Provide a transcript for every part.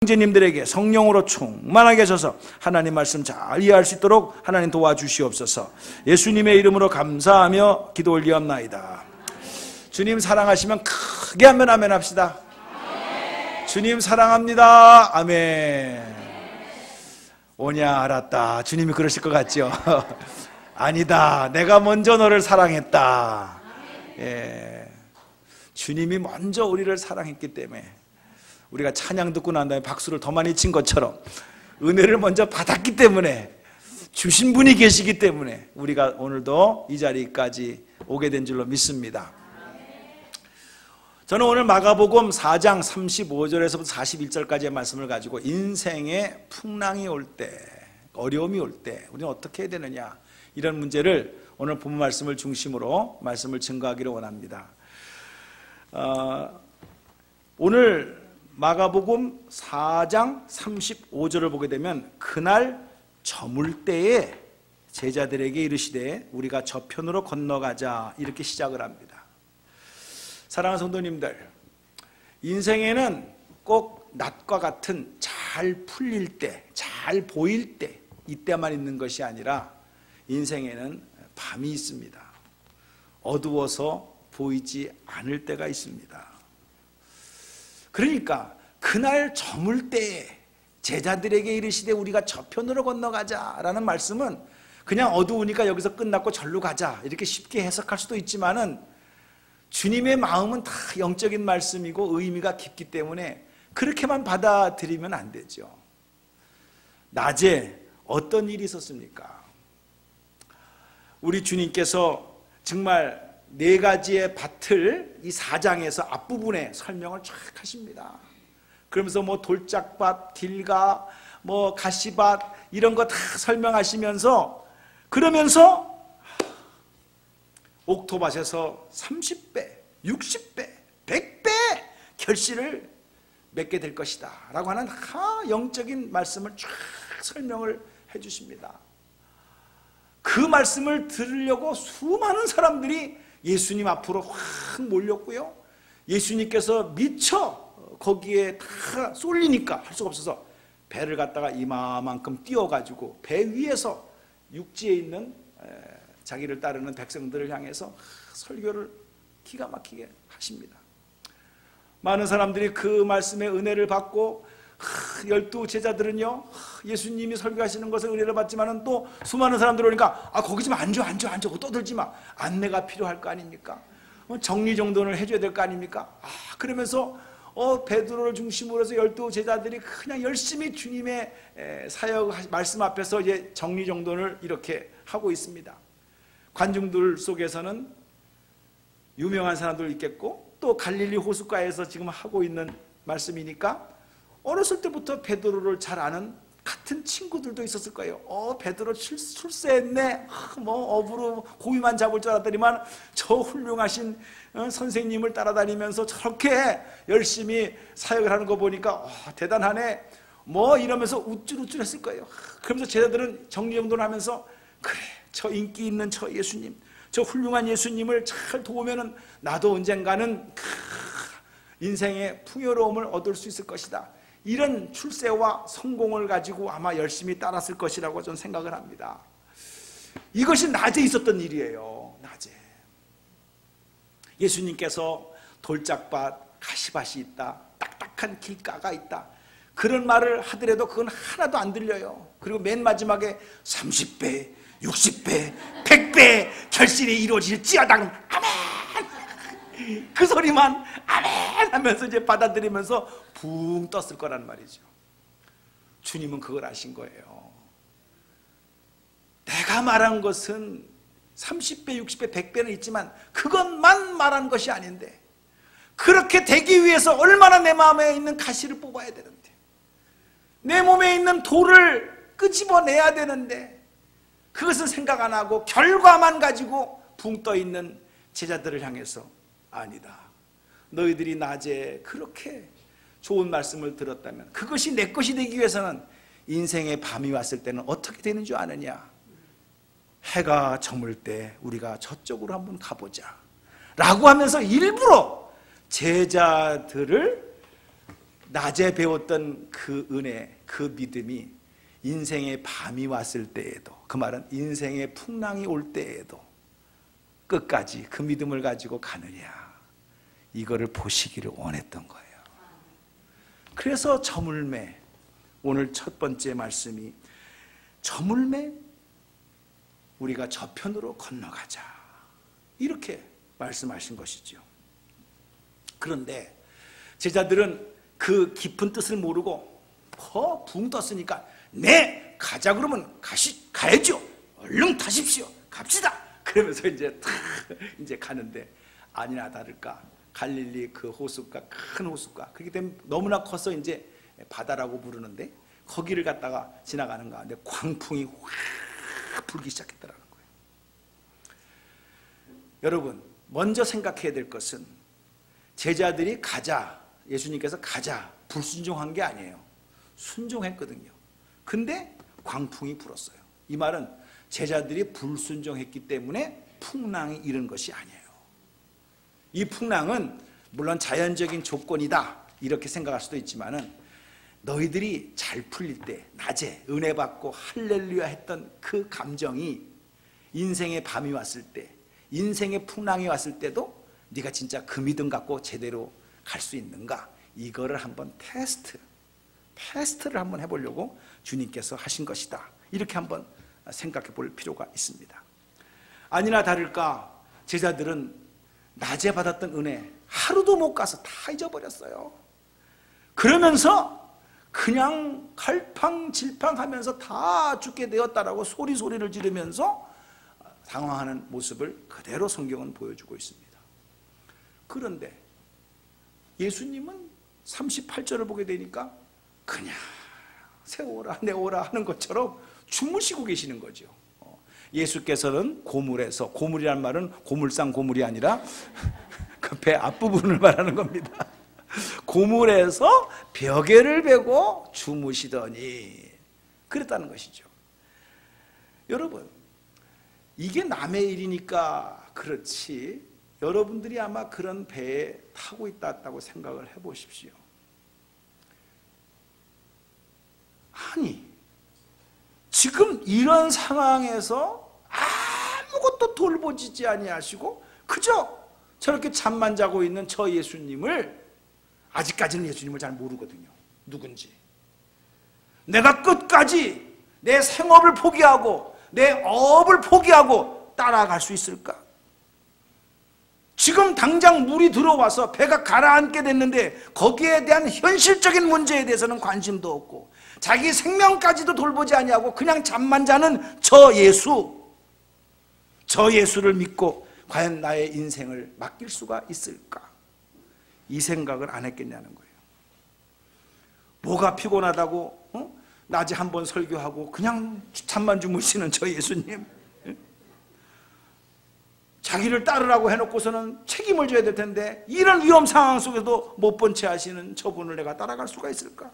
형제님들에게 성령으로 충만하게 하셔서 하나님 말씀 잘 이해할 수 있도록 하나님 도와주시옵소서. 예수님의 이름으로 감사하며 기도 올리옵나이다. 주님 사랑하시면 크게 한번 아멘 합시다. 주님 사랑합니다. 아멘. 오냐 알았다. 주님이 그러실 것 같죠? 아니다. 내가 먼저 너를 사랑했다. 예. 주님이 먼저 우리를 사랑했기 때문에 우리가 찬양 듣고 난 다음에 박수를 더 많이 친 것처럼 은혜를 먼저 받았기 때문에 주신 분이 계시기 때문에 우리가 오늘도 이 자리까지 오게 된 줄로 믿습니다. 저는 오늘 마가복음 4장 35절에서부터 41절까지의 말씀을 가지고 인생에 풍랑이 올 때, 어려움이 올 때 우리는 어떻게 해야 되느냐, 이런 문제를 오늘 본문 말씀을 중심으로 말씀을 증거하기를 원합니다. 오늘 마가복음 4장 35절을 보게 되면 그날 저물 때에 제자들에게 이르시되 우리가 저편으로 건너가자, 이렇게 시작을 합니다. 사랑하는 성도님들, 인생에는 꼭 낮과 같은 잘 풀릴 때, 잘 보일 때, 이때만 있는 것이 아니라 인생에는 밤이 있습니다. 어두워서 보이지 않을 때가 있습니다. 그러니까 그날 저물 때에 제자들에게 이르시되 우리가 저편으로 건너가자라는 말씀은 그냥 어두우니까 여기서 끝났고 절로 가자, 이렇게 쉽게 해석할 수도 있지만은 주님의 마음은 다 영적인 말씀이고 의미가 깊기 때문에 그렇게만 받아들이면 안 되죠. 낮에 어떤 일이 있었습니까? 우리 주님께서 정말 4가지의 밭을 이 4장에서 앞부분에 설명을 쫙 하십니다. 그러면서 뭐 돌짝밭, 딜가, 뭐 가시밭 이런 거 다 설명하시면서, 그러면서 옥토밭에서 30배, 60배, 100배 결실을 맺게 될 것이다 라고 하는 영적인 말씀을 쫙 설명을 해 주십니다. 그 말씀을 들으려고 수많은 사람들이 예수님 앞으로 확 몰렸고요, 예수님께서 미처 거기에 다 쏠리니까 할 수가 없어서 배를 갖다가 이마만큼 띄워가지고 배 위에서 육지에 있는 자기를 따르는 백성들을 향해서 설교를 기가 막히게 하십니다. 많은 사람들이 그 말씀의 은혜를 받고 12 제자들은요, 예수님이 설교하시는 것을 은혜를 받지만은 또 수많은 사람들이 오니까 거기 좀 앉아 떠들지 마, 안내가 필요할 거 아닙니까? 정리정돈을 해줘야 될 거 아닙니까? 그러면서 베드로를 중심으로 해서 12 제자들이 그냥 열심히 주님의 사역 말씀 앞에서 이제 정리정돈을 이렇게 하고 있습니다. 관중들 속에서는 유명한 사람들 있겠고 또 갈릴리 호숫가에서 지금 하고 있는 말씀이니까 어렸을 때부터 베드로를 잘 아는 같은 친구들도 있었을 거예요. 베드로 출세했네, 뭐 업으로 고기만 잡을 줄 알았더니만 저 훌륭하신 선생님을 따라다니면서 저렇게 열심히 사역을 하는 거 보니까 대단하네, 뭐 이러면서 우쭐우쭐 했을 거예요. 그러면서 제자들은 정리정돈을 하면서 그래, 저 인기 있는 저 예수님, 저 훌륭한 예수님을 잘 도우면은 나도 언젠가는 인생의 풍요로움을 얻을 수 있을 것이다, 이런 출세와 성공을 가지고 아마 열심히 따랐을 것이라고 저는 생각을 합니다. 이것이 낮에 있었던 일이에요. 낮에 예수님께서 돌짝밭, 가시밭이 있다, 딱딱한 길가가 있다, 그런 말을 하더라도 그건 하나도 안 들려요. 그리고 맨 마지막에 30배, 60배, 100배 결실이 이루어질지어당 아멘, 그 소리만 아멘 하면서 이제 받아들이면서 붕 떴을 거란 말이죠. 주님은 그걸 아신 거예요. 내가 말한 것은 30배, 60배, 100배는 있지만 그것만 말한 것이 아닌데, 그렇게 되기 위해서 얼마나 내 마음에 있는 가시를 뽑아야 되는데, 내 몸에 있는 돌을 끄집어내야 되는데, 그것은 생각 안 하고 결과만 가지고 붕 떠 있는 제자들을 향해서 아니다, 너희들이 낮에 그렇게 좋은 말씀을 들었다면 그것이 내 것이 되기 위해서는 인생의 밤이 왔을 때는 어떻게 되는 줄 아느냐, 해가 저물 때 우리가 저쪽으로 한번 가보자 라고 하면서 일부러 제자들을 낮에 배웠던 그 은혜, 그 믿음이 인생의 밤이 왔을 때에도, 그 말은 인생의 풍랑이 올 때에도 끝까지 그 믿음을 가지고 가느냐, 이거를 보시기를 원했던 거예요. 그래서 저물매, 오늘 첫 번째 말씀이 저물매 우리가 저편으로 건너가자, 이렇게 말씀하신 것이죠. 그런데 제자들은 그 깊은 뜻을 모르고 붕 떴으니까 네 가자 그러면 가야죠, 얼른 타십시오, 갑시다, 그러면서 이제 가는데 아니나 다를까 갈릴리 그 호숫가, 큰 호숫가, 그렇기 때문에 너무나 커서 이제 바다라고 부르는데 거기를 갔다가 지나가는 가운데 광풍이 확 불기 시작했더라는 거예요. 여러분, 먼저 생각해야 될 것은 제자들이 가자, 예수님께서 가자, 불순종한 게 아니에요. 순종했거든요. 근데 광풍이 불었어요. 이 말은 제자들이 불순종했기 때문에 풍랑이 이른 것이 아니에요. 이 풍랑은 물론 자연적인 조건이다, 이렇게 생각할 수도 있지만은 너희들이 잘 풀릴 때, 낮에 은혜 받고 할렐루야 했던 그 감정이 인생의 밤이 왔을 때, 인생의 풍랑이 왔을 때도 네가 진짜 그 믿음 갖고 제대로 갈 수 있는가, 이거를 한번 테스트를 한번 해보려고 주님께서 하신 것이다, 이렇게 한번 생각해 볼 필요가 있습니다. 아니나 다를까 제자들은 낮에 받았던 은혜 하루도 못 가서 다 잊어버렸어요. 그러면서 그냥 갈팡질팡하면서 다 죽게 되었다라고 소리를 지르면서 당황하는 모습을 그대로 성경은 보여주고 있습니다. 그런데 예수님은 38절을 보게 되니까 그냥 세워라 내워라 하는 것처럼 주무시고 계시는 거죠. 예수께서는 고물에서, 고물이란 말은 고물상 고물이 아니라 그 배 앞부분을 말하는 겁니다. 고물에서 벽에를 베고 주무시더니 그랬다는 것이죠. 여러분, 이게 남의 일이니까 그렇지 여러분들이 아마 그런 배에 타고 있다고 생각을 해보십시오. 아니, 지금 이런 상황에서 아무것도 돌보지지 아니하시고 그저 저렇게 잠만 자고 있는 저 예수님을, 아직까지는 예수님을 잘 모르거든요, 누군지. 내가 끝까지 내 생업을 포기하고 내 업을 포기하고 따라갈 수 있을까? 지금 당장 물이 들어와서 배가 가라앉게 됐는데 거기에 대한 현실적인 문제에 대해서는 관심도 없고 자기 생명까지도 돌보지 아니하고 그냥 잠만 자는 저 예수를 믿고 과연 나의 인생을 맡길 수가 있을까? 이 생각을 안 했겠냐는 거예요. 뭐가 피곤하다고 낮에 한번 설교하고 그냥 잠만 주무시는 저 예수님, 자기를 따르라고 해놓고서는 책임을 져야 될 텐데 이런 위험 상황 속에도 못 본 채 하시는 저분을 내가 따라갈 수가 있을까?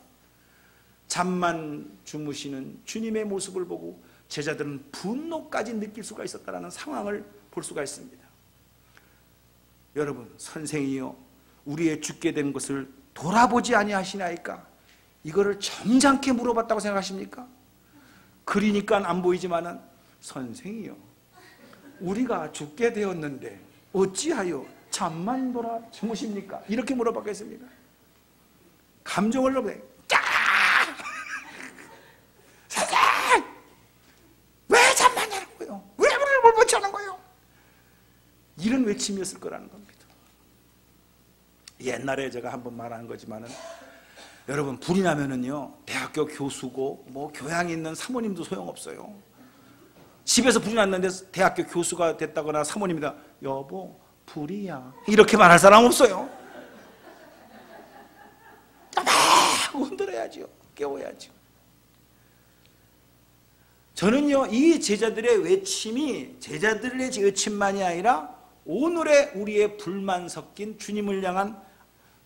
잠만 주무시는 주님의 모습을 보고 제자들은 분노까지 느낄 수가 있었다는 상황을 볼 수가 있습니다. 여러분, 선생이요, 우리의 죽게 된 것을 돌아보지 아니하시나이까? 이거를 점잖게 물어봤다고 생각하십니까? 그리니까 안 보이지만은 선생이요, 우리가 죽게 되었는데 어찌하여 잠만 돌아 주무십니까? 이렇게 물어봤겠습니까? 감정을 넣어보세요. 선생! 왜 잠만 자는 거예요? 왜 우리를 몰보지 않은 거예요? 이런 외침이었을 거라는 겁니다. 옛날에 제가 한번 말한 거지만은 여러분, 불이 나면은요, 대학교 교수고 뭐 교양이 있는 사모님도 소용없어요. 집에서 불이 났는데 대학교 교수가 됐다거나 사모님이다, 여보 불이야, 이렇게 말할 사람 없어요. 막 흔들어야죠, 깨워야죠. 저는요, 이 제자들의 외침이 제자들의 외침만이 아니라 오늘의 우리의 불만 섞인 주님을 향한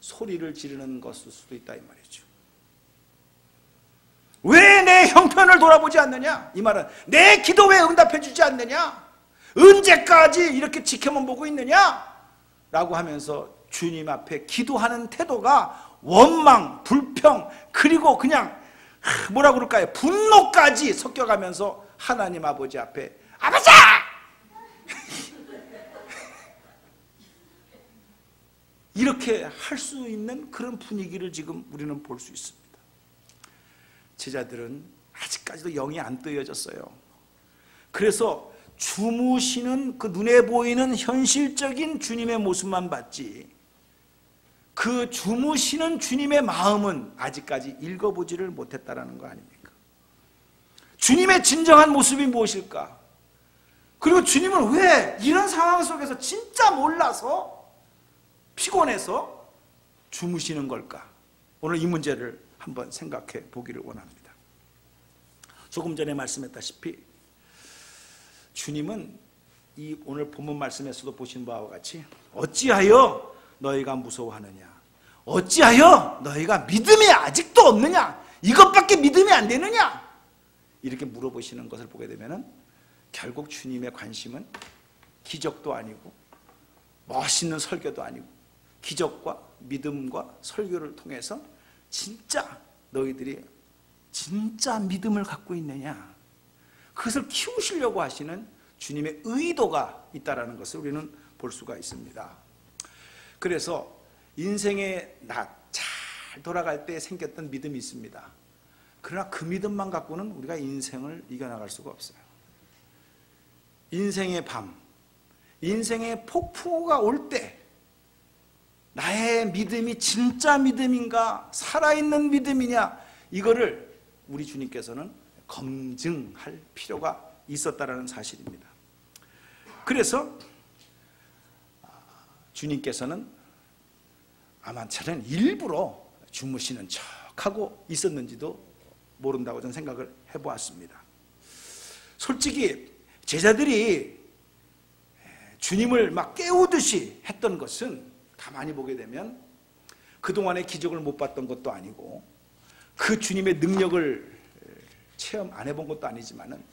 소리를 지르는 것일 수도 있다, 이 말이죠. 왜 내 형편을 돌아보지 않느냐? 이 말은 내 기도 왜 응답해 주지 않느냐? 언제까지 이렇게 지켜만 보고 있느냐? 라고 하면서 주님 앞에 기도하는 태도가 원망, 불평, 그리고 그냥 뭐라 그럴까요? 분노까지 섞여가면서 하나님 아버지 앞에 아버지! 이렇게 할 수 있는 그런 분위기를 지금 우리는 볼 수 있습니다. 제자들은 아직까지도 영이 안 뜨여졌어요. 그래서 주무시는 그 눈에 보이는 현실적인 주님의 모습만 봤지, 그 주무시는 주님의 마음은 아직까지 읽어보지를 못했다라는 거 아닙니까? 주님의 진정한 모습이 무엇일까? 그리고 주님은 왜 이런 상황 속에서 진짜 몰라서 피곤해서 주무시는 걸까? 오늘 이 문제를 한번 생각해 보기를 원합니다. 조금 전에 말씀했다시피 주님은 이 오늘 본문 말씀에서도 보신 바와 같이 어찌하여 너희가 무서워하느냐, 어찌하여 너희가 믿음이 아직도 없느냐, 이것밖에 믿음이 안 되느냐, 이렇게 물어보시는 것을 보게 되면 결국 주님의 관심은 기적도 아니고 멋있는 설교도 아니고 기적과 믿음과 설교를 통해서 진짜 너희들이 진짜 믿음을 갖고 있느냐, 그것을 키우시려고 하시는 주님의 의도가 있다는 것을 우리는 볼 수가 있습니다. 그래서 인생의 잘 돌아갈 때 생겼던 믿음이 있습니다. 그러나 그 믿음만 갖고는 우리가 인생을 이겨나갈 수가 없어요. 인생의 밤, 인생의 폭풍우가 올 때 나의 믿음이 진짜 믿음인가, 살아있는 믿음이냐, 이거를 우리 주님께서는 검증할 필요가 있었다는 사실입니다. 그래서 주님께서는 아마 저는 일부러 주무시는 척하고 있었는지도 모른다고 저는 생각을 해보았습니다. 솔직히 제자들이 주님을 막 깨우듯이 했던 것은 가만히 보게 되면 그동안의 기적을 못 봤던 것도 아니고 그 주님의 능력을 체험 안 해본 것도 아니지만은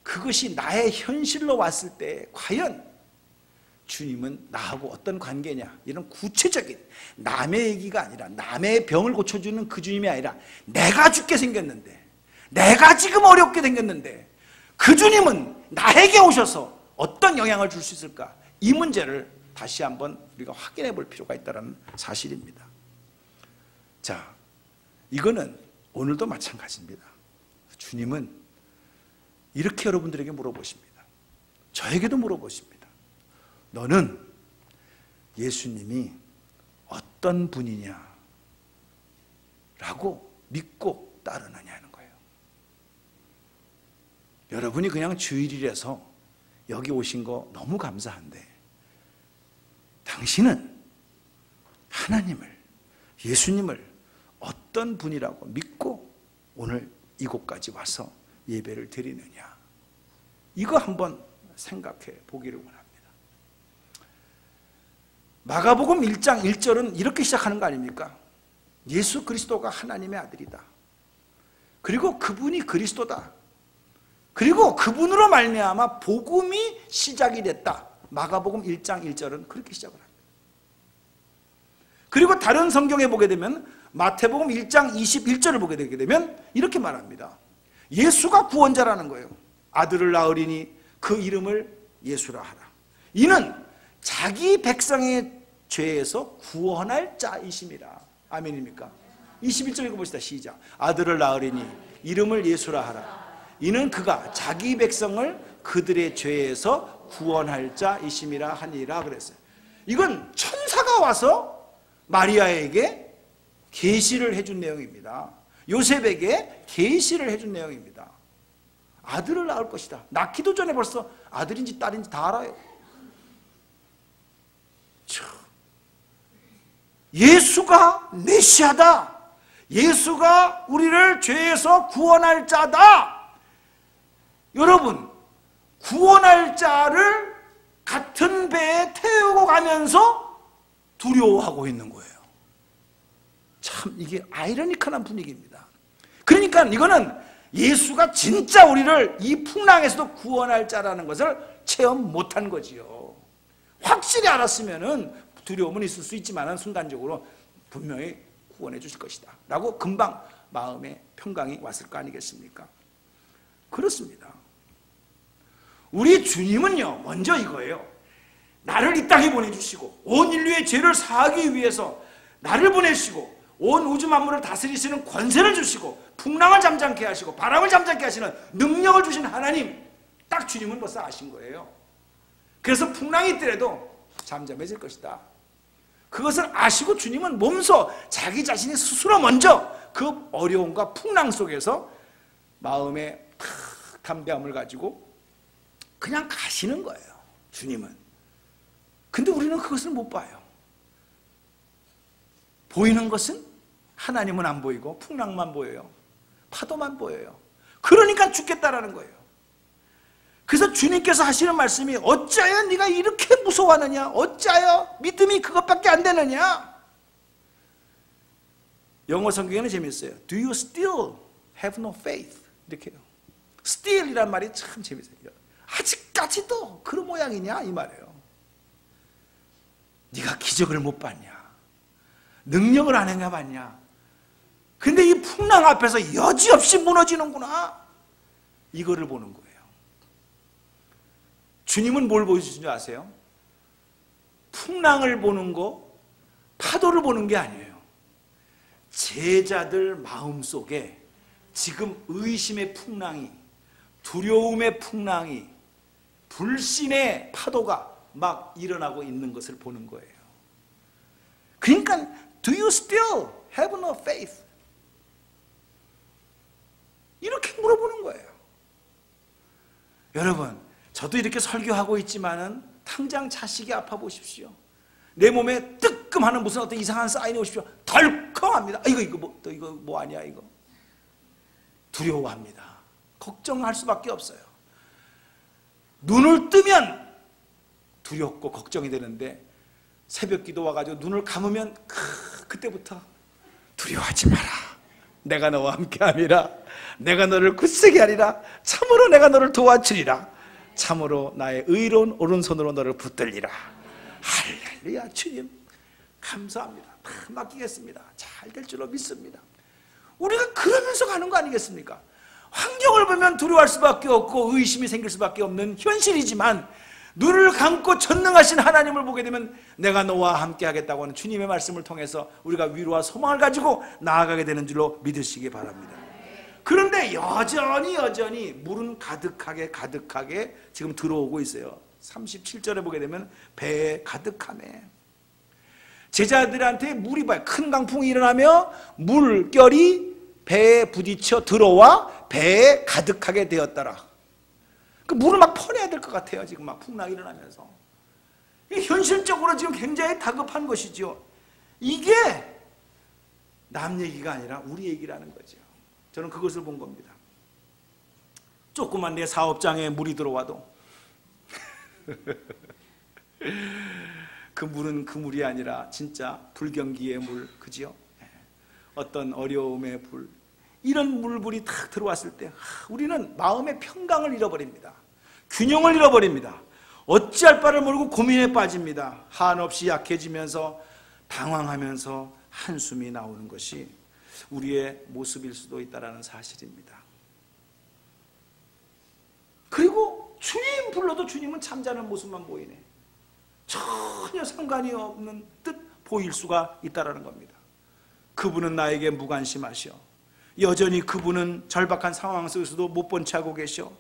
그것이 나의 현실로 왔을 때 과연 주님은 나하고 어떤 관계냐, 이런 구체적인 남의 얘기가 아니라, 남의 병을 고쳐주는 그 주님이 아니라 내가 죽게 생겼는데, 내가 지금 어렵게 생겼는데 그 주님은 나에게 오셔서 어떤 영향을 줄 수 있을까, 이 문제를 다시 한번 우리가 확인해 볼 필요가 있다는 사실입니다. 자, 이거는 오늘도 마찬가지입니다. 주님은 이렇게 여러분들에게 물어보십니다. 저에게도 물어보십니다. 너는 예수님이 어떤 분이냐 라고 믿고 따르느냐는 거예요. 여러분이 그냥 주일이라서 여기 오신 거 너무 감사한데, 당신은 하나님을, 예수님을 어떤 분이라고 믿고 오늘 이곳까지 와서 예배를 드리느냐, 이거 한번 생각해 보기를 원합니다. 마가복음 1장 1절은 이렇게 시작하는 거 아닙니까? 예수 그리스도가 하나님의 아들이다. 그리고 그분이 그리스도다. 그리고 그분으로 말미암아 복음이 시작이 됐다. 마가복음 1장 1절은 그렇게 시작을 합니다. 그리고 다른 성경에 보게 되면 마태복음 1장 21절을 보게 되게 되면 이렇게 말합니다. 예수가 구원자라는 거예요. 아들을 낳으리니 그 이름을 예수라 하라. 이는 자기 백성의 죄에서 구원할 자이심이라. 아멘입니까? 21절 읽어봅시다. 시작. 아들을 낳으리니 이름을 예수라 하라. 이는 그가 자기 백성을 그들의 죄에서 구원할 자이심이라 하니라 그랬어요. 이건 천사가 와서 마리아에게 계시를 해준 내용입니다. 요셉에게 계시를 해준 내용입니다. 아들을 낳을 것이다. 낳기도 전에 벌써 아들인지 딸인지 다 알아요. 예수가 메시아다. 예수가 우리를 죄에서 구원할 자다. 여러분, 구원할 자를 같은 배에 태우고 가면서 두려워하고 있는 거예요. 참 이게 아이러니컬한 분위기입니다. 그러니까 이거는 예수가 진짜 우리를 이 풍랑에서도 구원할 자라는 것을 체험 못한 거지요. 확실히 알았으면은 두려움은 있을 수 있지만 순간적으로 분명히 구원해 주실 것이다 라고 금방 마음에 평강이 왔을 거 아니겠습니까? 그렇습니다. 우리 주님은요, 먼저 이거예요. 나를 이 땅에 보내주시고 온 인류의 죄를 사하기 위해서 나를 보내시고 온 우주 만물을 다스리시는 권세를 주시고 풍랑을 잠잠케 하시고 바람을 잠잠케 하시는 능력을 주신 하나님, 딱 주님은 벌써 아신 거예요. 그래서 풍랑이 있더라도 잠잠해질 것이다. 그것을 아시고 주님은 몸소 자기 자신이 스스로 먼저 그 어려움과 풍랑 속에서 마음의 담대함을 가지고 그냥 가시는 거예요, 주님은. 근데 우리는 그것을 못 봐요. 보이는 것은 하나님은 안 보이고 풍랑만 보여요. 파도만 보여요. 그러니까 죽겠다라는 거예요. 그래서 주님께서 하시는 말씀이 어찌하여 네가 이렇게 무서워하느냐, 어찌하여 믿음이 그것밖에 안 되느냐. 영어 성경에는 재밌어요. Do you still have no faith? 이렇게 해요. still이란 말이 참 재밌어요. 아직까지도 그런 모양이냐 이 말이에요. 네가 기적을 못 봤냐, 능력을 안 행해봤냐, 근데 이 풍랑 앞에서 여지없이 무너지는구나, 이거를 보는 거예요. 주님은 뭘 보여주신 줄 아세요? 풍랑을 보는 거, 파도를 보는 게 아니에요. 제자들 마음속에 지금 의심의 풍랑이, 두려움의 풍랑이, 불신의 파도가 막 일어나고 있는 것을 보는 거예요. 그러니까 Do you still have no faith? 이렇게 물어보는 거예요. 여러분, 저도 이렇게 설교하고 있지만은 당장 자식이 아파 보십시오. 내 몸에 뜨끔하는 무슨 어떤 이상한 사인이 오십시오. 덜컹합니다. 이거 뭐 아니야 이거. 두려워합니다. 걱정할 수밖에 없어요. 눈을 뜨면 두렵고 걱정이 되는데 새벽 기도 와가지고 눈을 감으면 그때부터 두려워하지 마라. 내가 너와 함께함이라. 내가 너를 굳세게 하리라. 참으로 내가 너를 도와주리라. 참으로 나의 의로운 오른손으로 너를 붙들리라. 할렐루야. 주님 감사합니다. 다 맡기겠습니다. 잘 될 줄로 믿습니다. 우리가 그러면서 가는 거 아니겠습니까? 환경을 보면 두려워할 수밖에 없고 의심이 생길 수밖에 없는 현실이지만 눈을 감고 전능하신 하나님을 보게 되면 내가 너와 함께 하겠다고 하는 주님의 말씀을 통해서 우리가 위로와 소망을 가지고 나아가게 되는 줄로 믿으시기 바랍니다. 그런데 여전히 물은 가득하게 지금 들어오고 있어요. 37절에 보게 되면 배에 가득하네. 제자들한테 물이 봐요. 큰 강풍이 일어나며 물결이 배에 부딪혀 들어와 배에 가득하게 되었더라. 그 물을 막 퍼내야 될 것 같아요. 지금 막 풍랑이 일어나면서. 현실적으로 지금 굉장히 다급한 것이죠. 이게 남 얘기가 아니라 우리 얘기라는 거죠. 저는 그것을 본 겁니다. 조그만 내 사업장에 물이 들어와도 그 물은 그 물이 아니라 진짜 불경기의 물, 그죠? 어떤 어려움의 불, 이런 물불이 탁 들어왔을 때 우리는 마음의 평강을 잃어버립니다. 균형을 잃어버립니다. 어찌할 바를 모르고 고민에 빠집니다. 한없이 약해지면서 당황하면서 한숨이 나오는 것이 우리의 모습일 수도 있다는 사실입니다. 그리고 주님 불러도 주님은 잠자는 모습만 보이네. 전혀 상관이 없는 듯 보일 수가 있다는 겁니다. 그분은 나에게 무관심하셔. 여전히 그분은 절박한 상황 속에서도 못 본 채 하고 계셔.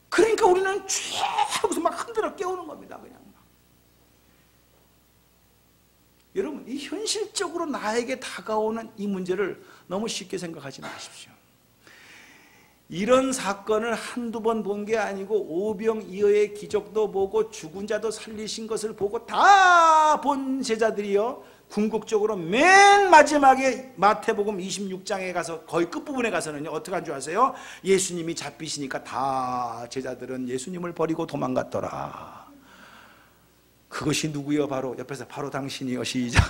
그러니까 우리는 쥐 하고서 막 흔들어 깨우는 겁니다. 그냥 막. 여러분, 이 현실적으로 나에게 다가오는 이 문제를 너무 쉽게 생각하지 마십시오. 이런 사건을 한두 번 본 게 아니고 오병이어의 기적도 보고 죽은 자도 살리신 것을 보고 다 본 제자들이요, 궁극적으로 맨 마지막에 마태복음 26장에 가서 거의 끝부분에 가서는요 어떻게 한 줄 아세요? 예수님이 잡히시니까 다 제자들은 예수님을 버리고 도망갔더라. 그것이 누구여? 바로 옆에서 바로 당신이여. 시작.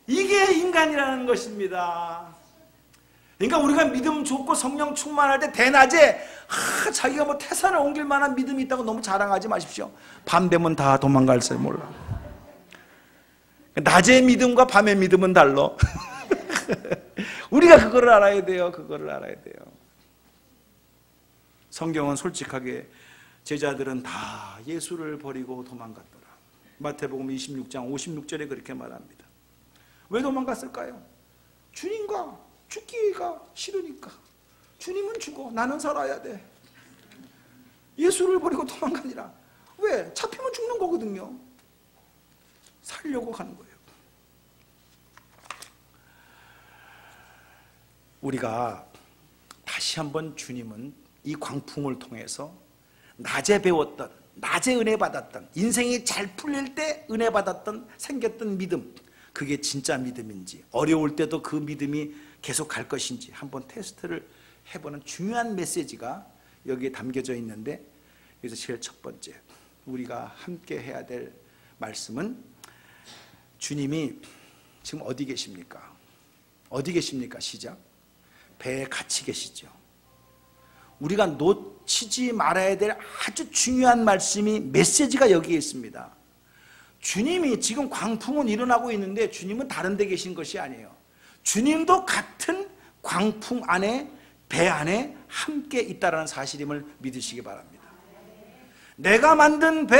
이게 인간이라는 것입니다. 그러니까 우리가 믿음 좋고 성령 충만할 때 대낮에 자기가 뭐 태산을 옮길 만한 믿음이 있다고 너무 자랑하지 마십시오. 밤 되면 다 도망갈 줄 몰라. 낮의 믿음과 밤의 믿음은 달라. 우리가 그거를 알아야 돼요. 그거를 알아야 돼요. 성경은 솔직하게 제자들은 다 예수를 버리고 도망갔더라. 마태복음 26장 56절에 그렇게 말합니다. 왜 도망갔을까요? 주님과 죽기가 싫으니까. 주님은 죽어, 나는 살아야 돼. 예수를 버리고 도망가니라. 왜? 잡히면 죽는 거거든요. 살려고 가는 거예요. 우리가 다시 한번 주님은 이 광풍을 통해서 낮에 배웠던, 낮에 은혜 받았던, 인생이 잘 풀릴 때 은혜 받았던, 생겼던 믿음, 그게 진짜 믿음인지, 어려울 때도 그 믿음이 계속 갈 것인지 한번 테스트를 해보는 중요한 메시지가 여기에 담겨져 있는데, 그래서 제일 첫 번째 우리가 함께 해야 될 말씀은, 주님이 지금 어디 계십니까? 어디 계십니까? 시작. 배에 같이 계시죠. 우리가 놓치지 말아야 될 아주 중요한 말씀이, 메시지가 여기에 있습니다. 주님이 지금 광풍은 일어나고 있는데 주님은 다른 데 계신 것이 아니에요. 주님도 같은 광풍 안에, 배 안에 함께 있다는 사실임을 믿으시기 바랍니다. 내가 만든 배,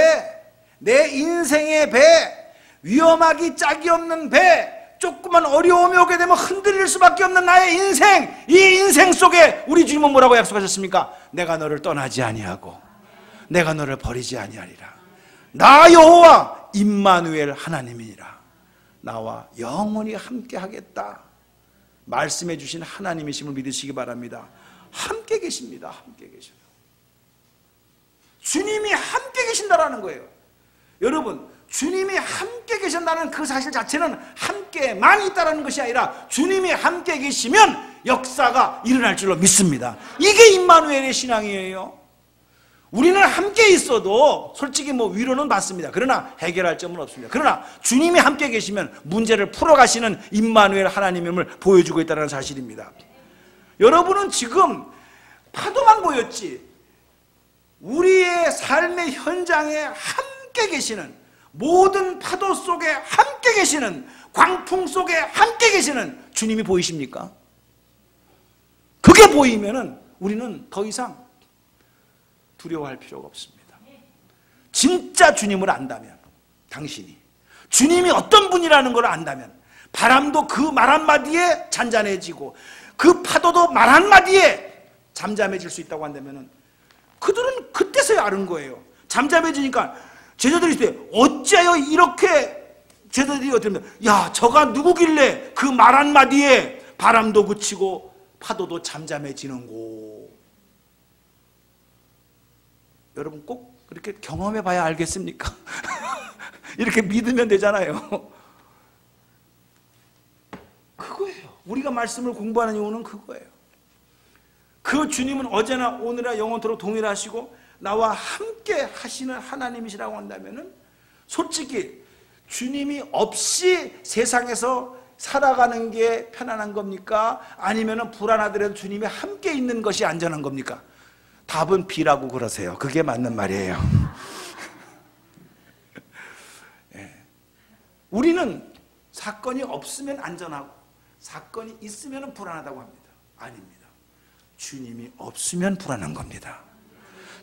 내 인생의 배, 위험하기 짝이 없는 배, 조금만 어려움이 오게 되면 흔들릴 수밖에 없는 나의 인생, 이 인생 속에 우리 주님은 뭐라고 약속하셨습니까? 내가 너를 떠나지 아니하고 내가 너를 버리지 아니하리라. 나 여호와 임마누엘 하나님이니라. 나와 영원히 함께 하겠다 말씀해 주신 하나님이심을 믿으시기 바랍니다. 함께 계십니다. 함께 계셔요. 주님이 함께 계신다라는 거예요. 여러분, 주님이 함께 계신다는 그 사실 자체는 함께만 있다는 것이 아니라 주님이 함께 계시면 역사가 일어날 줄로 믿습니다. 이게 임마누엘의 신앙이에요. 우리는 함께 있어도 솔직히 뭐 위로는 받습니다. 그러나 해결할 점은 없습니다. 그러나 주님이 함께 계시면 문제를 풀어가시는 임마누엘 하나님임을 보여주고 있다는 사실입니다. 여러분은 지금 파도만 보였지, 우리의 삶의 현장에 함께 계시는, 모든 파도 속에 함께 계시는, 광풍 속에 함께 계시는 주님이 보이십니까? 그게 보이면은 우리는 더 이상 두려워할 필요가 없습니다. 진짜 주님을 안다면, 당신이 주님이 어떤 분이라는 걸 안다면, 바람도 그 말 한마디에 잔잔해지고 그 파도도 말 한마디에 잠잠해질 수 있다고 한다면, 그들은 그때서야 아는 거예요. 잠잠해지니까 제자들이 있을 때 어찌하여 이렇게, 제자들이 어떻게, 야, 저가 누구길래 그 말 한마디에 바람도 그치고 파도도 잠잠해지는고. 여러분 꼭 그렇게 경험해 봐야 알겠습니까? 이렇게 믿으면 되잖아요. 그거예요. 우리가 말씀을 공부하는 이유는 그거예요. 그 주님은 어제나 오늘이나 영원토록 동일하시고 나와 함께 하시는 하나님이시라고 한다면은, 솔직히 주님이 없이 세상에서 살아가는 게 편안한 겁니까? 아니면은 불안하더라도 주님이 함께 있는 것이 안전한 겁니까? 답은 B라고 그러세요. 그게 맞는 말이에요. 예. 우리는 사건이 없으면 안전하고 사건이 있으면 불안하다고 합니다. 아닙니다. 주님이 없으면 불안한 겁니다.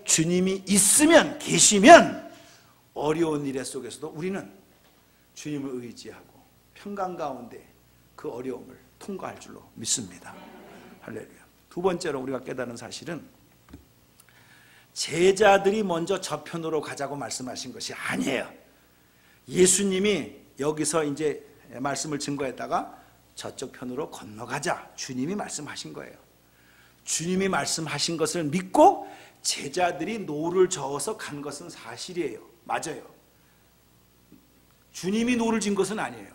주님이 있으면, 계시면 어려운 일 속에서도 우리는 주님을 의지하고 평강 가운데 그 어려움을 통과할 줄로 믿습니다. 할렐루야. 두 번째로 우리가 깨달은 사실은, 제자들이 먼저 저편으로 가자고 말씀하신 것이 아니에요. 예수님이 여기서 이제 말씀을 증거했다가 저쪽 편으로 건너가자, 주님이 말씀하신 거예요. 주님이 말씀하신 것을 믿고 제자들이 노를 저어서 간 것은 사실이에요. 맞아요. 주님이 노를 진 것은 아니에요.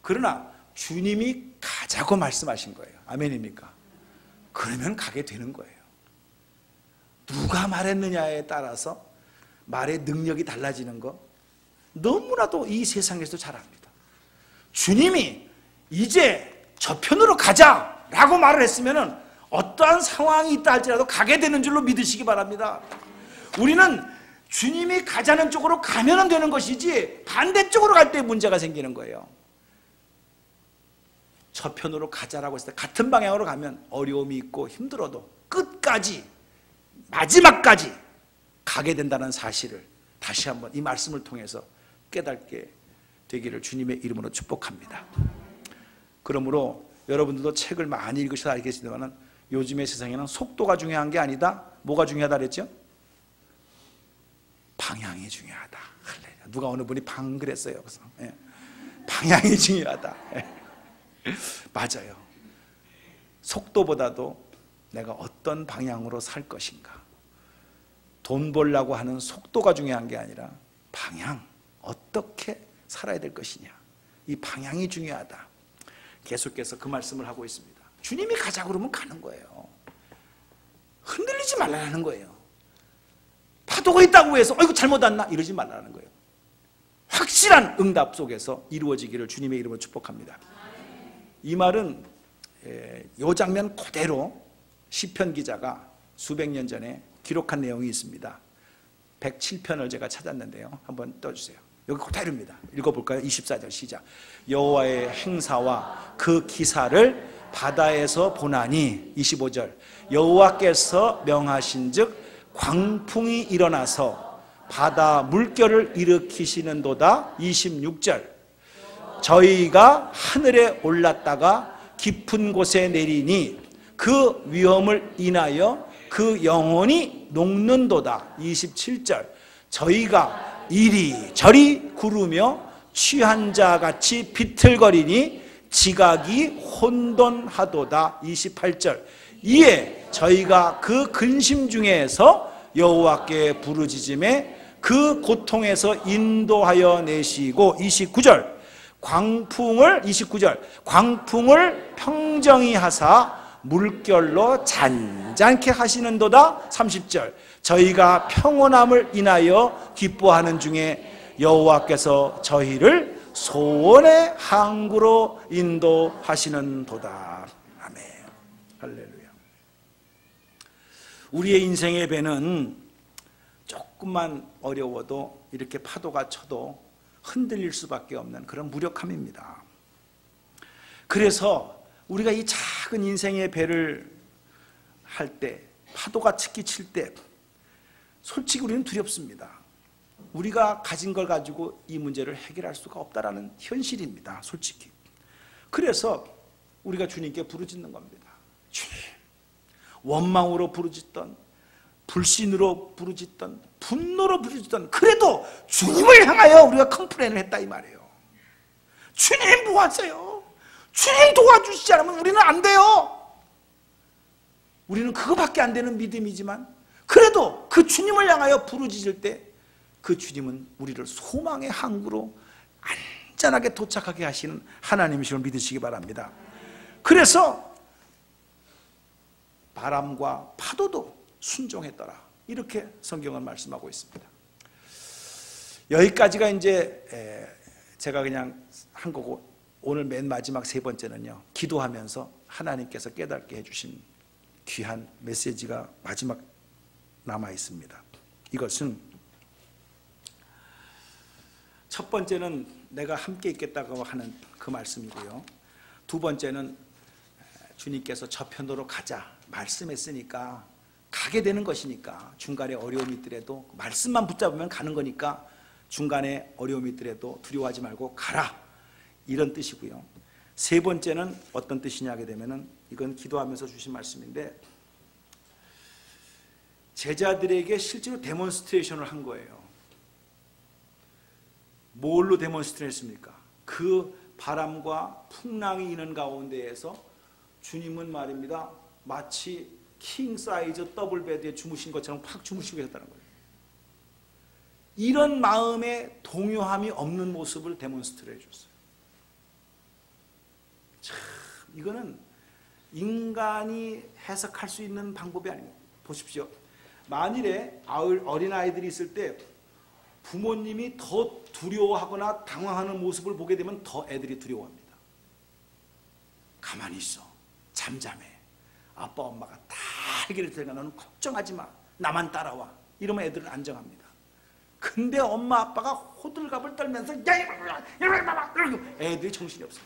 그러나 주님이 가자고 말씀하신 거예요. 아멘입니까? 그러면 가게 되는 거예요. 누가 말했느냐에 따라서 말의 능력이 달라지는 거 너무나도 이 세상에서 잘 압니다. 주님이 이제 저편으로 가자, 가라! 라고 말을 했으면 어떠한 상황이 있다 할지라도 가게 되는 줄로 믿으시기 바랍니다. 우리는 주님이 가자는 쪽으로 가면 되는 것이지 반대쪽으로 갈 때 문제가 생기는 거예요. 저편으로 가자라고 했을 때 같은 방향으로 가면 어려움이 있고 힘들어도 끝까지 마지막까지 가게 된다는 사실을 다시 한번 이 말씀을 통해서 깨닫게 되기를 주님의 이름으로 축복합니다. 그러므로 여러분들도 책을 많이 읽으셔서 알겠지만 요즘의 세상에는 속도가 중요한 게 아니다. 뭐가 중요하다 그랬죠? 방향이 중요하다. 누가 어느 분이 방 그랬어요. 그래서 방향이 중요하다. 맞아요. 속도보다도 내가 어떤 방향으로 살 것인가. 돈 벌려고 하는 속도가 중요한 게 아니라 방향, 어떻게 살아야 될 것이냐. 이 방향이 중요하다. 계속해서 그 말씀을 하고 있습니다. 주님이 가자 그러면 가는 거예요. 흔들리지 말라는 거예요. 파도가 있다고 해서 이거 잘못 왔나? 이러지 말라는 거예요. 확실한 응답 속에서 이루어지기를 주님의 이름으로 축복합니다. 이 말은 이 장면 그대로 시편 기자가 수백 년 전에 기록한 내용이 있습니다. 107편을 제가 찾았는데요. 한번 떠주세요. 여기 그대로입니다. 읽어볼까요? 24절 시작. 여호와의 행사와 그 기사를 바다에서 보나니 25절 여호와께서 명하신즉 광풍이 일어나서 바다 물결을 일으키시는도다 26절 저희가 하늘에 올랐다가 깊은 곳에 내리니 그 위험을 인하여 그 영혼이 녹는도다 27절 저희가 이리저리 구르며 취한 자같이 비틀거리니 지각이 혼돈하도다 28절 이에 저희가 그 근심 중에서 여호와께 부르짖음에 그 고통에서 인도하여 내시고 29절 광풍을 평정히 하사 물결로 잔잔케 하시는도다 30절 저희가 평온함을 인하여 기뻐하는 중에 여호와께서 저희를 소원의 항구로 인도하시는도다. 아멘. 할렐루야. 우리의 인생의 배는 조금만 어려워도 이렇게 파도가 쳐도 흔들릴 수밖에 없는 그런 무력함입니다. 그래서 우리가 이 작은 인생의 배를 할 때 파도가 특히 칠 때 솔직히 우리는 두렵습니다. 우리가 가진 걸 가지고 이 문제를 해결할 수가 없다라는 현실입니다. 솔직히. 그래서 우리가 주님께 부르짖는 겁니다. 주님, 원망으로 부르짖던 불신으로 부르짖던 분노로 부르짖던 그래도 주님을 향하여 우리가 컴플레인을 했다 이 말이에요. 주님 뭐 하세요? 주님 도와주시지 않으면 우리는 안 돼요. 우리는 그거밖에 안 되는 믿음이지만 그래도 그 주님을 향하여 부르짖을 때 그 주님은 우리를 소망의 항구로 안전하게 도착하게 하시는 하나님이심을 믿으시기 바랍니다. 그래서 바람과 파도도 순종했더라 이렇게 성경은 말씀하고 있습니다. 여기까지가 이제 제가 그냥 한 거고 오늘 맨 마지막 세 번째는요 기도하면서 하나님께서 깨닫게 해주신 귀한 메시지가 마지막 남아 있습니다. 이것은 첫 번째는 내가 함께 있겠다고 하는 그 말씀이고요. 두 번째는 주님께서 저편으로 가자 말씀했으니까 가게 되는 것이니까 중간에 어려움이 있더라도 말씀만 붙잡으면 가는 거니까 중간에 어려움이 있더라도 두려워하지 말고 가라 이런 뜻이고요. 세 번째는 어떤 뜻이냐 하게 되면은 이건 기도하면서 주신 말씀인데 제자들에게 실제로 데몬스트레이션을 한 거예요. 뭘로 데몬스트레이션 했습니까? 그 바람과 풍랑이 있는 가운데에서 주님은 말입니다. 마치 킹 사이즈 더블 베드에 주무신 것처럼 팍 주무시고 계셨다는 거예요. 이런 마음의 동요함이 없는 모습을 데몬스트레이션 해줬어요. 참 이거는 인간이 해석할 수 있는 방법이 아닙니다. 보십시오. 만일에 어린아이들이 있을 때 부모님이 더 두려워하거나 당황하는 모습을 보게 되면 더 애들이 두려워합니다. 가만히 있어. 잠잠해. 아빠 엄마가 다 해결해 줄 테니까 너는 걱정하지 마. 나만 따라와. 이러면 애들은 안정합니다. 근데 엄마 아빠가 호들갑을 떨면서 애들이 정신이 없어요.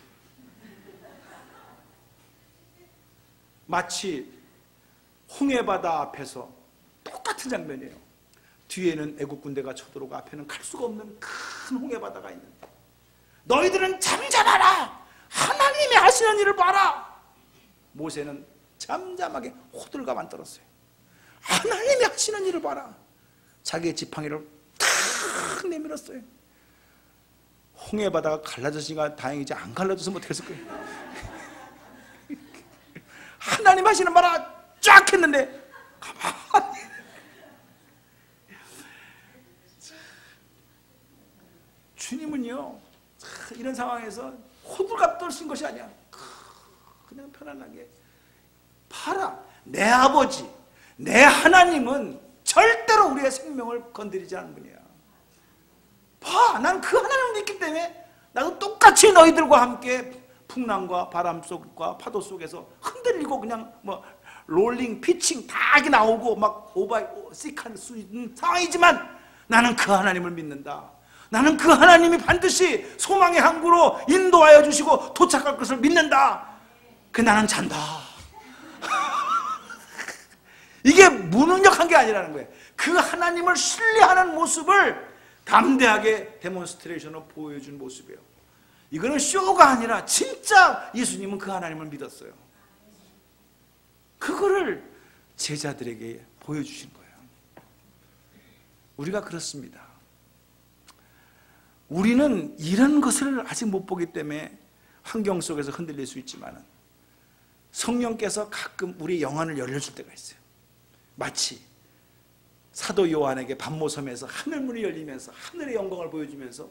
마치 홍해바다 앞에서 똑같은 장면이에요. 뒤에는 애국 군대가 쳐들어오고 앞에는 갈 수가 없는 큰 홍해바다가 있는데 너희들은 잠잠하라. 하나님이 하시는 일을 봐라. 모세는 잠잠하게 호들갑 안 떨었어요. 하나님이 하시는 일을 봐라. 자기의 지팡이를 탁 내밀었어요. 홍해바다가 갈라졌으니까 다행이지, 안 갈라져서 어떻게 했을 거예요. 하나님 하시는 바라 쫙 했는데 가만히. 주님은요, 이런 상황에서 호들갑 떨신 것이 아니야. 그냥 편안하게 봐라. 내 아버지, 내 하나님은 절대로 우리의 생명을 건드리지 않는 분이야. 봐, 난 그 하나님을 믿기 때문에 나도 똑같이 너희들과 함께 풍랑과 바람 속과 파도 속에서 흔들리고 그냥 뭐 롤링, 피칭 다 나오고 막 오바이식할 수 있는 상황이지만 나는 그 하나님을 믿는다. 나는 그 하나님이 반드시 소망의 항구로 인도하여 주시고 도착할 것을 믿는다. 그 나는 잔다. 이게 무능력한 게 아니라는 거예요. 그 하나님을 신뢰하는 모습을 담대하게 데몬스트레이션으로 보여준 모습이에요. 이거는 쇼가 아니라 진짜 예수님은 그 하나님을 믿었어요. 그거를 제자들에게 보여주신 거예요. 우리가 그렇습니다. 우리는 이런 것을 아직 못 보기 때문에 환경 속에서 흔들릴 수 있지만 성령께서 가끔 우리의 영안을 열려줄 때가 있어요. 마치 사도 요한에게 반모섬에서 하늘문이 열리면서 하늘의 영광을 보여주면서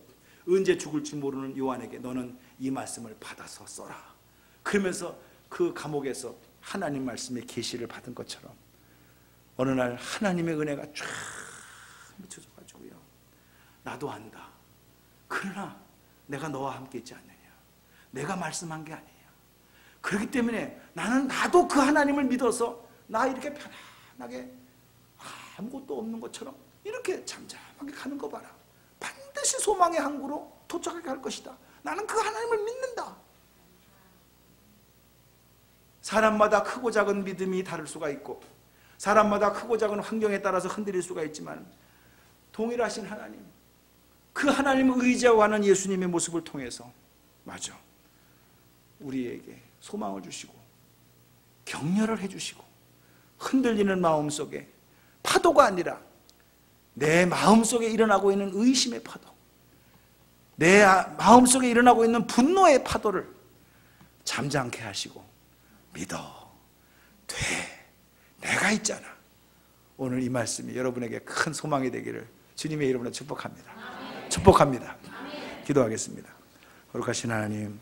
언제 죽을지 모르는 요한에게 너는 이 말씀을 받아서 써라. 그러면서 그 감옥에서 하나님 말씀의 계시를 받은 것처럼 어느 날 하나님의 은혜가 쫙 미쳐져가지고요. 나도 안다. 그러나 내가 너와 함께 있지 않느냐. 내가 말씀한 게 아니냐. 그렇기 때문에 나도 그 하나님을 믿어서 나 이렇게 편안하게 아무것도 없는 것처럼 이렇게 잠잠하게 가는 거 봐라. 반드시 소망의 항구로 도착하게 할 것이다. 나는 그 하나님을 믿는다. 사람마다 크고 작은 믿음이 다를 수가 있고 사람마다 크고 작은 환경에 따라서 흔들릴 수가 있지만 동일하신 하나님, 그 하나님을 의지하고 가는 예수님의 모습을 통해서 맞아, 우리에게 소망을 주시고 격려를 해주시고 흔들리는 마음속에 파도가 아니라 내 마음속에 일어나고 있는 의심의 파도, 내 마음속에 일어나고 있는 분노의 파도를 잠잠케 하시고 믿어, 돼, 내가 있잖아. 오늘 이 말씀이 여러분에게 큰 소망이 되기를 주님의 이름으로 축복합니다. 축복합니다. 기도하겠습니다. 거룩하신 하나님,